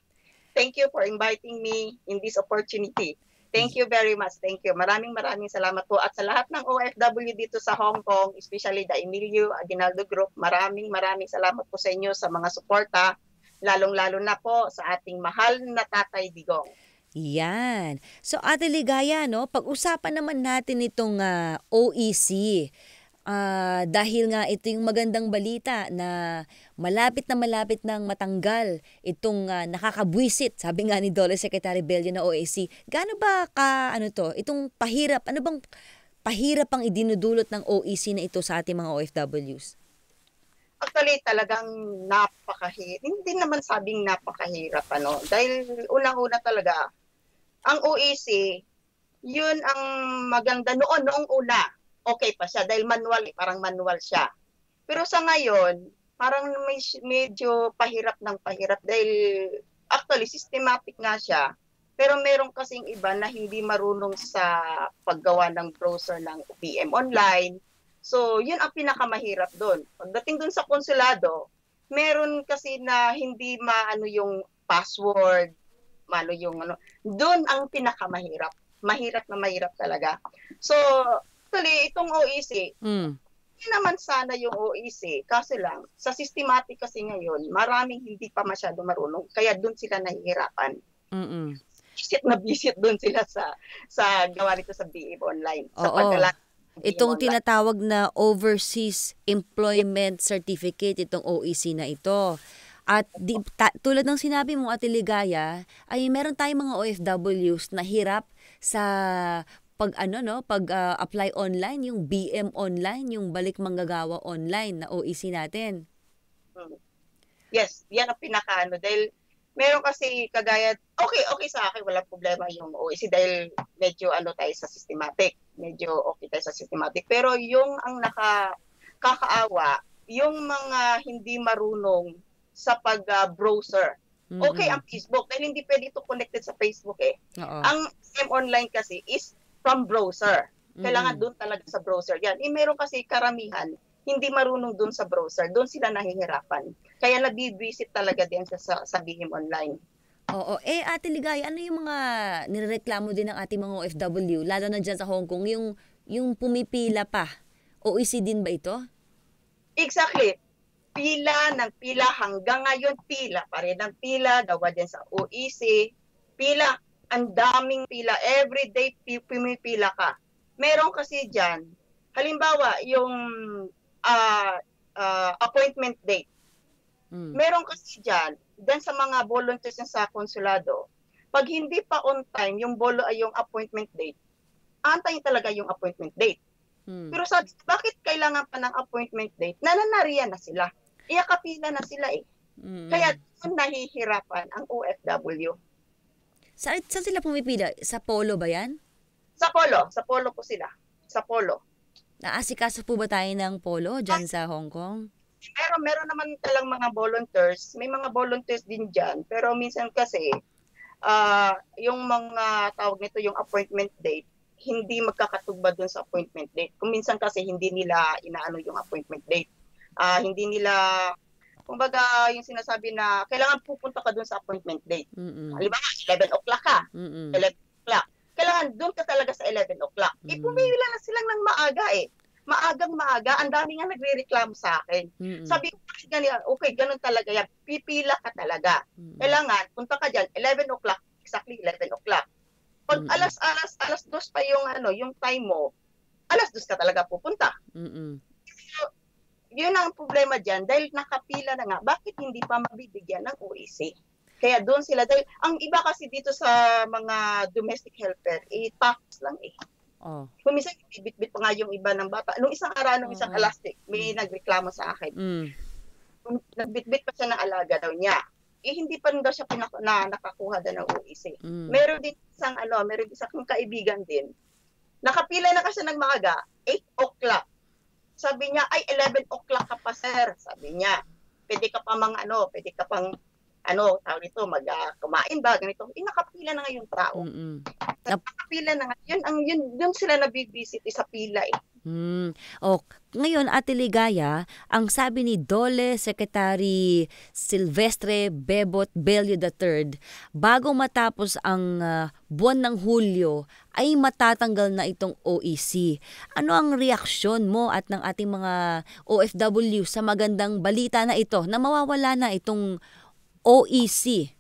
Thank you for inviting me in this opportunity. Thank you very much. Thank you. Maraming salamat po. At sa lahat ng OFW dito sa Hong Kong, especially the Emilio Aguinaldo Group, maraming salamat po sa inyo sa mga suporta, lalong-lalo na po sa ating mahal na Tatay Digong. Yan. So Ate Ligaya, no, pag-usapan naman natin itong OEC. Dahil nga ito yung magandang balita na malapit nang matanggal itong nakakabwisit, sabi nga ni Dole Secretary Bello na OAC. Gaano ba itong pahirap, ano bang pahirap ang idinudulot ng OEC na ito sa ating mga OFWs? Actually, talagang napakahirap. Hindi naman sabing napakahirap, dahil unang-una talaga, ang OEC, yun ang maganda noong una. Okay pa siya dahil parang manual siya. Pero sa ngayon, parang medyo pahirap dahil actually systematic nga siya. Pero meron kasing iba na hindi marunong sa paggawa ng browser ng PM online. So, yun ang pinakamahirap doon. Pagdating doon sa konsulado, meron kasi na hindi maano yung password, doon ang pinakamahirap. Mahirap talaga. So, actually, itong OEC, hindi naman sana yung OEC. Kasi lang, sa systematic kasi ngayon, maraming hindi pa masyado marunong. Kaya doon sila nahihirapan. Visit doon sila sa gawa nito sa BM online. Sa itong tinatawag na Overseas Employment Certificate, itong OEC na ito. At tulad ng sinabi mo, Ate Ligaya, ay meron tayong mga OFWs na hirap sa pag-apply online, yung BM online, yung balik manggagawa online na OEC natin. Yes, yan ang dahil meron kasi kagaya, okay sa akin, walang problema yung OEC dahil medyo tayo sa systematic, medyo okay tayo sa systematic. Pero yung ang nakakaawa, yung mga hindi marunong sa pag-browser. Okay ang Facebook dahil hindi pwede ito connected sa Facebook eh. Oo. Ang online kasi is from browser. Kailangan doon talaga sa browser yan. Meron kasi karamihan hindi marunong doon sa browser. Doon sila nahihirapan. Kaya nabibisit talaga din sa BIM online. Oo. Ate Ligaya, ano yung mga nirereklamo din ng ating mga OFW, lalo na dyan sa Hong Kong, yung pumipila pa? OEC din ba ito? Exactly. Pila ng pila hanggang ngayon, pila pa rin ng pila, gawa din sa OEC. Pila, ang daming pila. Everyday pumipila ka. Meron kasi dyan, halimbawa, yung appointment date. Meron kasi dyan sa mga volunteers sa konsulado, pag hindi pa on time yung appointment date, antayin talaga yung appointment date. Pero sabi, bakit kailangan pa ng appointment date? Nananariyan na sila. Kapila na sila eh. Kaya doon nahihirapan ang OFW. Saan sila pumipila? Sa Polo ba yan? Sa Polo po sila. Sa Polo. Naasikaso po ba tayo ng Polo dyan sa Hong Kong? Meron naman talang mga volunteers. May mga volunteers din dyan. Pero minsan kasi, yung mga tawag nito, yung appointment date, hindi magkakatugma dun sa appointment date. Kung minsan kasi hindi nila inaano yung appointment date. Hindi nila, kumbaga yung sinasabi na kailangan pupunta ka dun sa appointment date. Halimbawa, 11 o'clock ka. 11 o'clock. Kailangan dun ka talaga sa 11 o'clock. Pumila na silang ng maaga eh. Maagang-maaga, ang dami nga nagre-reklamo sa akin. Sabi ko, okay, ganun talaga yan. Pipila ka talaga. Kailangan, punta ka dyan, 11 o'clock, exactly 11 o'clock. Pag alas 2 pa yung time mo, alas 2 ka talaga pupunta. So, yun ang problema dyan, dahil nakapila na nga, bakit hindi pa mabibigyan ng OEC? Kaya doon sila, dahil ang iba kasi dito sa mga domestic helper, tax lang eh. Kung minsan, bit-bit pa nga yung iba ng bata. Nung isang araw, nung isang elastic, may nagreklamo sa akin. Nagbit-bit pa siya ng alaga daw niya. Hindi pa rin daw siya nakakuha daw ng OEC. Meron din isang kaibigan din. Nakapila na kasi ng maaga, 8 o'clock. Sabi niya, ay 11 o'clock ka pa sir. Sabi niya, pwede ka pang tawag nito, kumain ba, ganito. Nakapila na nga yung tao. Nakapila na nga. Yun sila nabibisit sa pila eh. Ngayon, Ate Ligaya, ang sabi ni Dole Secretary Silvestre Bebot Bello III, bago matapos ang buwan ng Hulyo, ay matatanggal na itong OEC. Ano ang reaksyon mo at ng ating mga OFW sa magandang balita na ito na mawawala na itong OEC?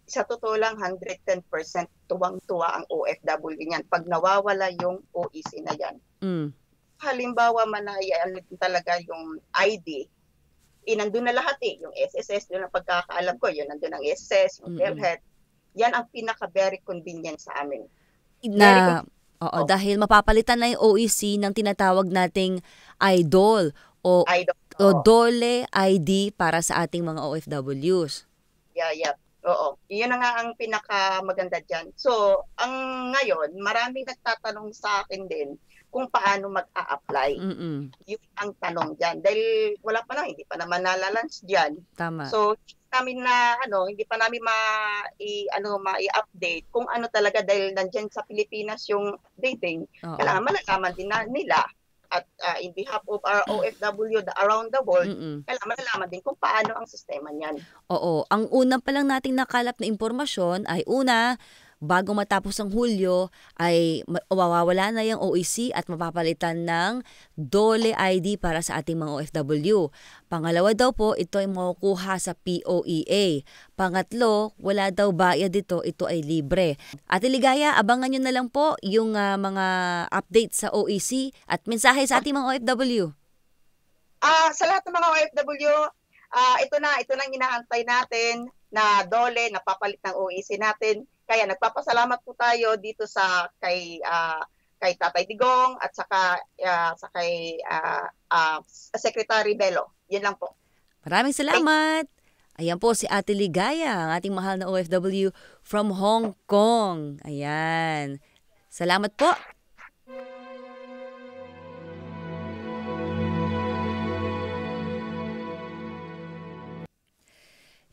Sa totoo lang, 110% tuwang-tuwa ang OFW niyan pag nawawala yung OEC na yan. Halimbawa, talaga yung ID, nandun na lahat eh. Yung SSS, yun ang pagkakaalam ko, yun nandun ang SSS, yung PhilHealth. Yan ang pinaka-very convenient sa amin. Dahil mapapalitan na yung OEC ng tinatawag nating IDOL o Dole ID para sa ating mga OFWs. Yeah. Oo. Iyon na nga ang pinakamaganda dyan. So, ngayon, maraming nagtatanong sa akin din kung paano mag-a-apply. Yun ang tanong dyan. Dahil wala pa na, hindi pa naman nalalunch dyan. Tama. So, hindi pa namin ma-i-update kung ano talaga dahil nandyan sa Pilipinas yung dating. Kailangan malalaman din nila. At in behalf of our OFW around the world, kailangan malalaman din kung paano ang sistema niyan. Oo. Ang una pa lang nating nakalap na impormasyon ay bago matapos ang Hulyo, ay mawawala na yung OEC at mapapalitan ng Dole ID para sa ating mga OFW. Pangalawa daw po, ito ay makukuha sa POEA. Pangatlo, wala daw bayad dito, ito ay libre. Ate Ligaya, abangan nyo na lang po yung mga update sa OEC at mensahe sa ating mga OFW. Sa lahat ng mga OFW, ito na inaantay natin na Dole, napapalit ng OEC natin. Kaya nagpapasalamat po tayo dito kay Tatay Digong at saka kay Secretary Bello. Yun lang po. Maraming salamat. Ayan po si Ate Ligaya, ang ating mahal na OFW from Hong Kong. Ayan. Salamat po.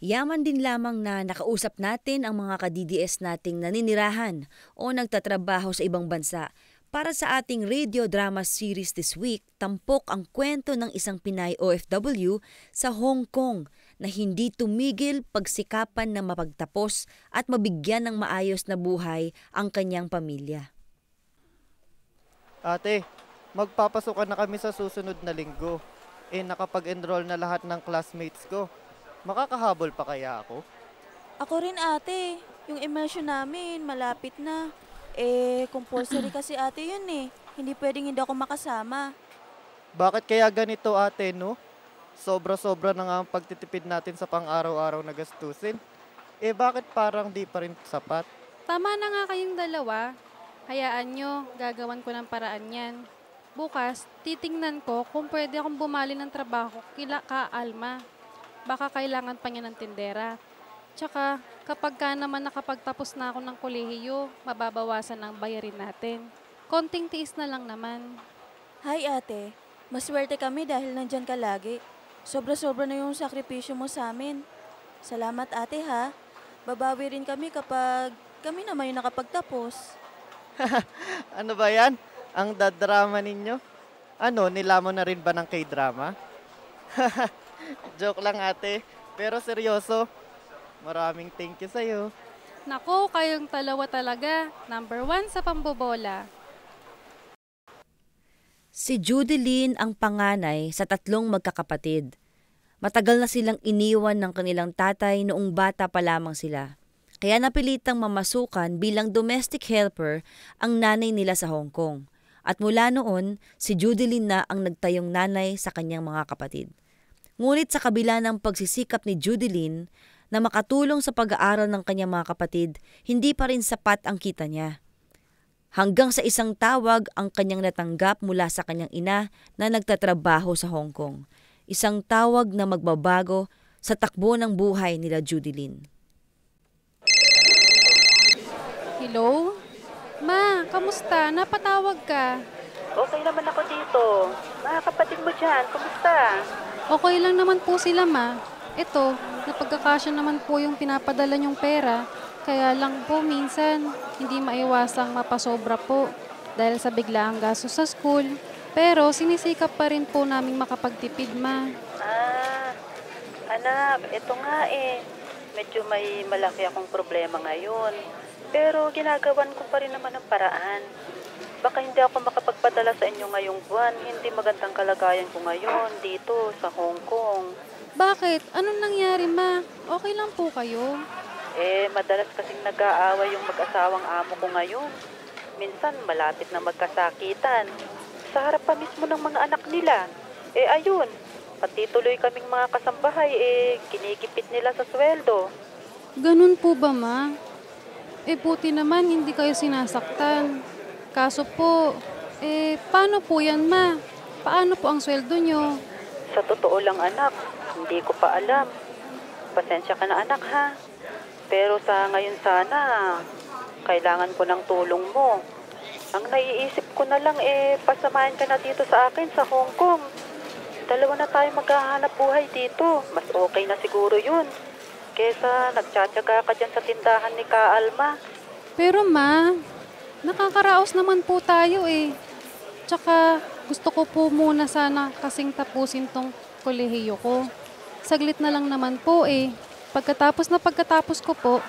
Yaman din lamang na nakausap natin ang mga ka-DDS nating naninirahan o nagtatrabaho sa ibang bansa. Para sa ating radio drama series this week, tampok ang kwento ng isang Pinay OFW sa Hong Kong na hindi tumigil pagsikapan na mapagtapos at mabigyan ng maayos na buhay ang kanyang pamilya. Ate, magpapasukan na kami sa susunod na linggo. Nakapag-enroll na lahat ng classmates ko. Makakahabol pa kaya ako? Ako rin ate. Yung immersion namin, malapit na. Compulsory kasi ate yun eh. Hindi pwedeng hindi ako makasama. Bakit kaya ganito ate, no? Sobra-sobra na nga ang pagtitipid natin sa pang-araw-araw na gastusin. Bakit parang di pa rin sapat? Tama na nga kayong dalawa. Hayaan nyo, gagawan ko ng paraan yan. Bukas, titingnan ko kung pwede akong bumali ng trabaho kila ka Alma. Baka kailangan pa niya ng tindera. Tsaka, kapag ka naman nakapagtapos na ako ng kolehiyo, mababawasan ang bayarin natin. Konting tiis na lang naman. Hi ate, maswerte kami dahil nandyan ka lagi. Sobra-sobra na yung sakripisyo mo sa amin. Salamat ate ha. Babawi rin kami kapag kami naman yung nakapagtapos. Ano ba yan? Ang dadrama ninyo? Nilamon na rin ba ng K-drama? Joke lang ate, pero seryoso. Maraming thank you sa'yo. Nako, kayong dalawa talaga. Number 1 sa pambobola. Si Judilyn ang panganay sa 3 magkakapatid. Matagal na silang iniwan ng kanilang tatay noong bata pa lamang sila. Kaya napilitang mamasukan bilang domestic helper ang nanay nila sa Hong Kong. At mula noon, si Judilyn na ang nagtayong nanay sa kanyang mga kapatid. Ngunit sa kabila ng pagsisikap ni Judilyn na makatulong sa pag-aaral ng kanyang mga kapatid, hindi pa rin sapat ang kita niya. Hanggang sa isang tawag ang kanyang natanggap mula sa kanyang ina na nagtatrabaho sa Hong Kong. Isang tawag na magbabago sa takbo ng buhay nila Judilyn. Hello? Ma, kamusta? Napatawag ka. Okay naman ako dito. Mga kapatid mo dyan, kamusta? Okay lang naman po sila, ma. Ito, napagkakasya naman po yung pinapadala niyong pera. Kaya lang po minsan, hindi maiwasang mapasobra po dahil sa biglaang gastos sa school. Pero sinisikap pa rin po naming makapagtipid, ma. Anak, ito nga medyo may malaki akong problema ngayon. Pero ginagawan ko pa rin naman ang paraan. Baka hindi ako makapagpadala sa inyo ngayong buwan. Hindi magandang kalagayan ko ngayon dito sa Hong Kong. Bakit? Anong nangyari, ma? Okay lang po kayo? Madalas kasing nag-aaway yung mag-asawang amo ko ngayon. Minsan malapit na magkasakitan. Sa harap pa mismo ng mga anak nila. Ayun, pati tuloy kaming mga kasambahay, kinikipit nila sa sweldo. Ganun po ba, ma? Buti naman hindi kayo sinasaktan. Kaso po, paano po yan, ma? Paano po ang sweldo nyo? Sa totoo lang, anak, hindi ko pa alam. Pasensya ka na, anak, ha? Pero sa ngayon sana, kailangan ko ng tulong mo. Ang naiisip ko na lang, pasamahin ka na dito sa akin sa Hong Kong. 2 na tayo maghahanap buhay dito. Mas okay na siguro yun. Kesa nagtsatsaga ka dyan sa tindahan ni Ka Alma. Pero ma, nakakaraos naman po tayo Tsaka gusto ko po muna sana kasing tapusin tong kolehiyo ko. Saglit na lang naman po Pagkatapos ko po,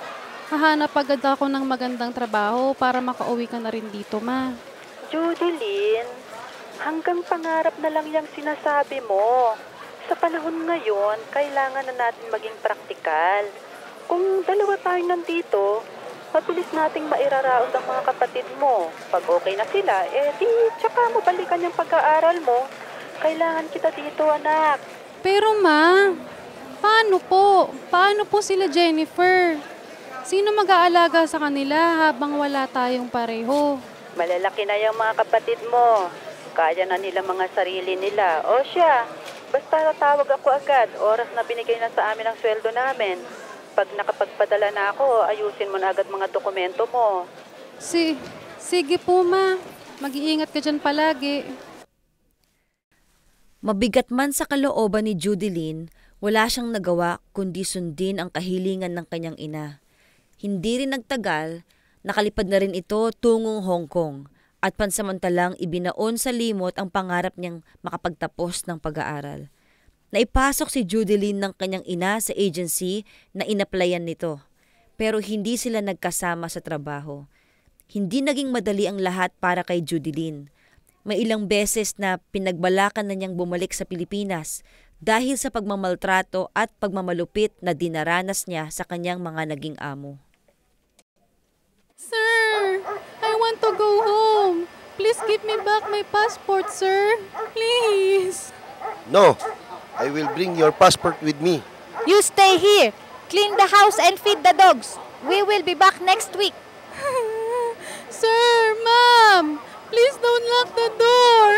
hahanap agad ako ng magandang trabaho para makauwi ka na rin dito, ma. Judilyn, hanggang pangarap na lang yung sinasabi mo. Sa panahon ngayon, kailangan na natin maging praktikal. Kung 2 tayo nandito, mabilis nating mairaraos ang mga kapatid mo. Pag okay na sila, di tsaka mo balikan yung pag-aaral mo. Kailangan kita dito, anak. Pero ma, paano po? Paano po sila Jennifer? Sino mag-aalaga sa kanila habang wala tayong pareho? Malalaki na yung mga kapatid mo. Kaya na nila mga sarili nila. O siya, basta tawag ako agad. Oras na binigay na sa amin ang sweldo namin. Pag nakapagpadala na ako, ayusin mo na agad mga dokumento mo. Sige po, ma. Mag-iingat ka dyan palagi. Mabigat man sa kalooban ni Judilyn, Wala siyang nagawa kundi sundin ang kahilingan ng kanyang ina. Hindi rin nagtagal, nakalipad na rin ito tungong Hong Kong at pansamantalang ibinaon sa limot ang pangarap niyang makapagtapos ng pag-aaral. Naipasok si Judeline ng kanyang ina sa agency na inaplayan nito, pero hindi sila nagkasama sa trabaho. Hindi naging madali ang lahat para kay Judeline. May ilang beses na pinagbalakan na niyang bumalik sa Pilipinas dahil sa pagmamaltrato at pagmamalupit na dinaranas niya sa kanyang mga naging amo. Sir, I want to go home. Please give me back my passport, sir. Please. No, I will bring your passport with me. You stay here. Clean the house and feed the dogs. We will be back next week. Sir, ma'am, please don't lock the door.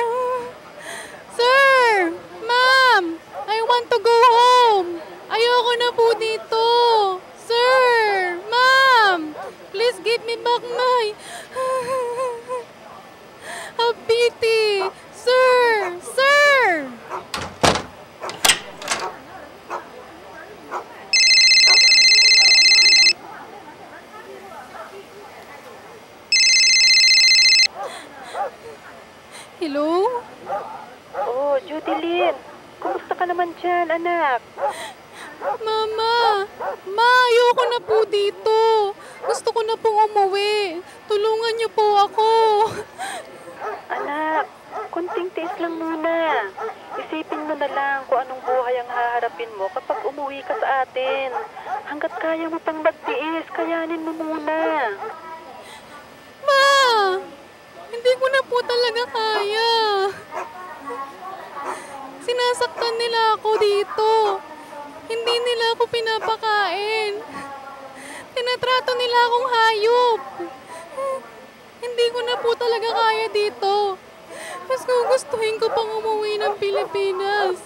Sir, ma'am, I want to go home. Ayoko na po dito. Sir, ma'am, please give me back my Habiti. Sir, sir. Hello? Oh, Judeline. Kumusta ka naman dyan, anak? Mama! Ma, ayoko na po dito. Gusto ko na pong umuwi. Tulungan niyo po ako. Anak, konting tiis lang muna. Isipin mo na lang kung anong buhay ang haharapin mo kapag umuwi ka sa atin. Hanggat kaya mo pang magtiis, kayanin mo muna. Ma! Hindi ko na po talaga kaya. Sinasaktan nila ako dito. Hindi nila ako pinapakain. Tinatrato nila akong hayop. Hindi ko na po talaga kaya dito. Mas gugustuhin ko pang umuwi ng Pilipinas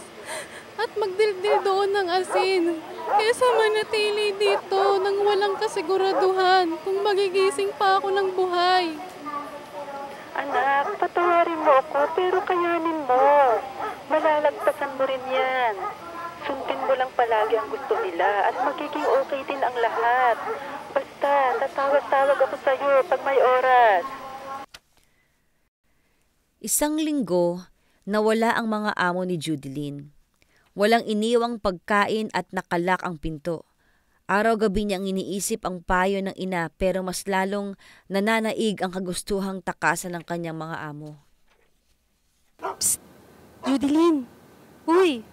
at magdildil doon ng asin kaysa manatili dito nang walang kasiguraduhan kung magigising pa ako ng buhay. Anak, patawarin mo ako pero kayanin mo. Malalagpasan mo rin yan. Sundin mo lang palagi ang gusto nila at magiging okay din ang lahat. Basta, tatawag-tawag ako sa'yo pag may oras. Isang linggo, nawala ang mga amo ni Judeline. Walang iniwang pagkain at nakalak ang pinto. Araw-gabi niyang iniisip ang payo ng ina pero mas lalong nananaig ang kagustuhang takasan ng kanyang mga amo. Psst! Judeline! Uy!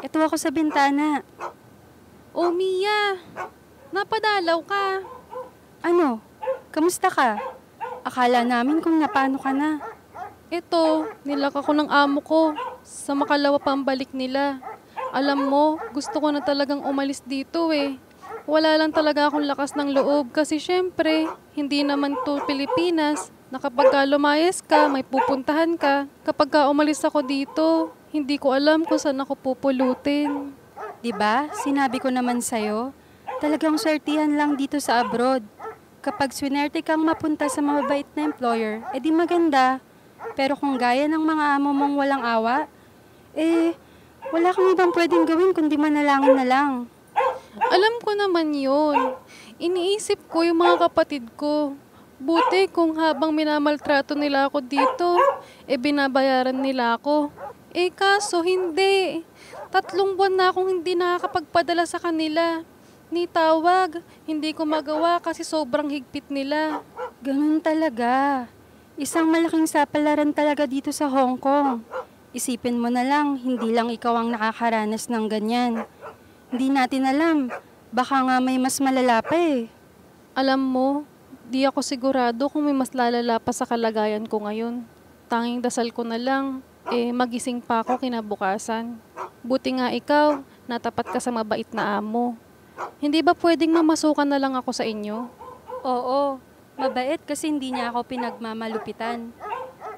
Ito ako sa bintana. Oh, Mia! Napadalaw ka. Ano? Kamusta ka? Akala namin kung napano ka na. Ito, nilak ako ng amo ko sa makalawa pambalik nila. Alam mo, gusto ko na talagang umalis dito eh. Wala lang talaga akong lakas ng loob kasi syempre, hindi naman to Pilipinas na kapag lumayas ka, may pupuntahan ka. Kapag umalis ako dito, hindi ko alam kung saan ako pupulutin. Diba? Sinabi ko naman sa'yo, talagang swertihan lang dito sa abroad. Kapag swinerte kang mapunta sa mababait na employer, edi maganda. Pero kung gaya ng mga amo mong walang awa, wala kang ibang pwedeng gawin kundi manalangin na lang. Alam ko naman yun. Iniisip ko yung mga kapatid ko. Buti kung habang minamaltrato nila ako dito, binabayaran nila ako. Kaso hindi. 3 buwan na akong hindi nakakapagpadala sa kanila. Ni tawag, hindi ko magawa kasi sobrang higpit nila. Ganun talaga. Isang malaking sapalaran talaga dito sa Hong Kong. Isipin mo na lang, hindi lang ikaw ang nakakaranas ng ganyan. Hindi natin alam, baka nga may mas malala pa eh. Alam mo, di ako sigurado kung may mas lalala pa sa kalagayan ko ngayon. Tanging dasal ko na lang, magising pa ako kinabukasan. Buti nga ikaw, natapat ka sa mabait na amo. Hindi ba pwedeng mamasukan na lang ako sa inyo? Oo, mabait kasi hindi niya ako pinagmamalupitan.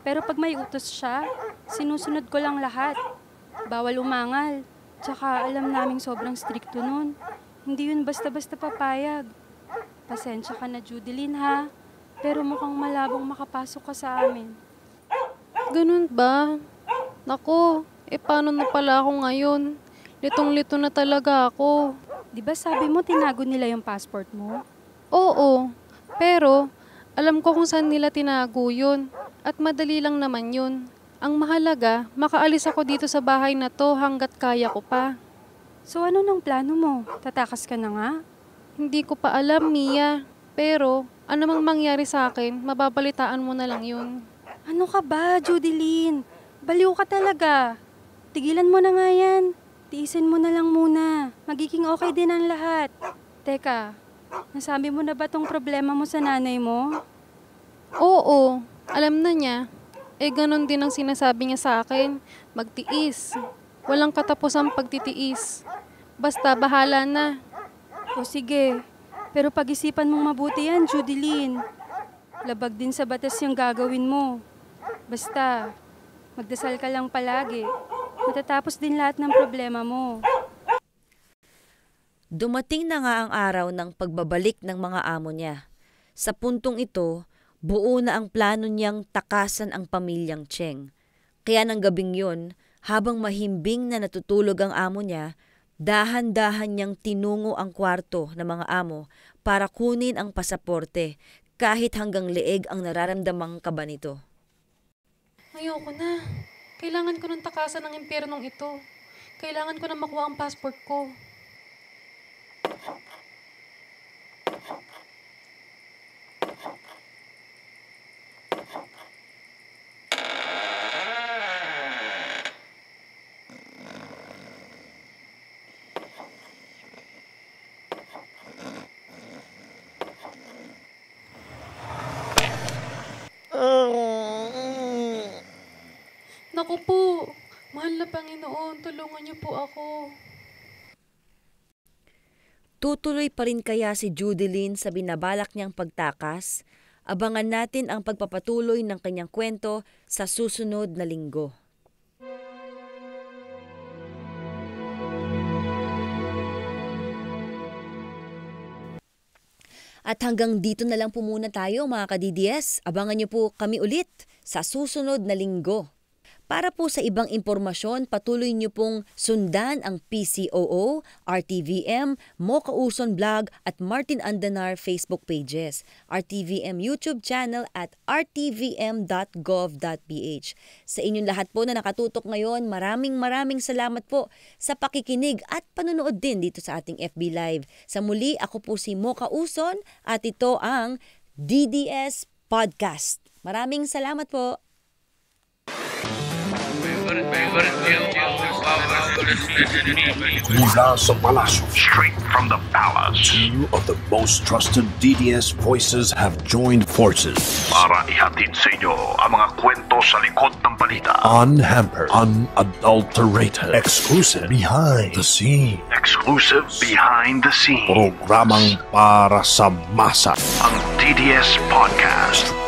Pero pag may utos siya, sinusunod ko lang lahat. Bawal umangal. Tsaka alam naming sobrang stricto nun. Hindi yun basta-basta papayag. Pasensya ka na, Judeline, ha? Pero mukhang malabong makapasok ka sa amin. Ganun ba? Naku, paano na pala ako ngayon? Litong-lito na talaga ako. Di ba sabi mo tinago nila yung passport mo? Oo, pero alam ko kung saan nila tinago yun. At madali lang naman yun. Ang mahalaga, makaalis ako dito sa bahay na to hanggat kaya ko pa. So ano nang plano mo? Tatakas ka na nga? Hindi ko pa alam, Mia. Pero ano mang mangyari sa akin, mababalitaan mo na lang yun. Ano ka ba, Judilyn? Baliw ka talaga. Tigilan mo na nga yan. Tiisin mo na lang muna. Magiging okay din ang lahat. Teka, nasabi mo na ba tong problema mo sa nanay mo? Oo, alam na niya. Ganon din ang sinasabi niya sa akin. Magtiis. Walang katapusang pagtitiis. Basta bahala na. O sige, pero pag-isipan mong mabuti yan, Judilyn. Labag din sa batas yung gagawin mo. Basta, magdasal ka lang palagi. Matatapos din lahat ng problema mo. Dumating na nga ang araw ng pagbabalik ng mga amo niya. Sa puntong ito, buo na ang plano niyang takasan ang pamilyang Cheng. Kaya ng gabing yun, habang mahimbing na natutulog ang amo niya, dahan-dahan niyang tinungo ang kwarto ng mga amo para kunin ang pasaporte kahit hanggang leeg ang nararamdamang kaba nito. Ayoko na. Kailangan ko ng takasan ng impyernong ito. Kailangan ko na makuha ang passport ko. Naku po, mahal na Panginoon, tulungan niyo po ako. Tutuloy pa rin kaya si Judilyn sa binabalak niyang pagtakas? Abangan natin ang pagpapatuloy ng kanyang kwento sa susunod na linggo. At hanggang dito na lang po muna tayo mga ka-DDS. Abangan niyo po kami ulit sa susunod na linggo. Para po sa ibang impormasyon, patuloy niyo pong sundan ang PCOO, RTVM, Mo Kauson Vlog at Martin Andanar Facebook pages, RTVM YouTube channel at rtvm.gov.ph. Sa inyong lahat po na nakatutok ngayon, maraming salamat po sa pakikinig at panonood din dito sa ating FB Live. Sa muli, ako po si Mo Kauson at ito ang DDS Podcast. Maraming salamat po. Mula sa palasyo, Straight from the palace. two of the most trusted DDS voices have joined forces. Para ihatid sa inyo ang mga kwento sa likod ng balita. Unhampered, unadulterated, exclusive, behind the scene. Exclusive behind the scenes. Programang para sa masa. Ang DDS Podcast.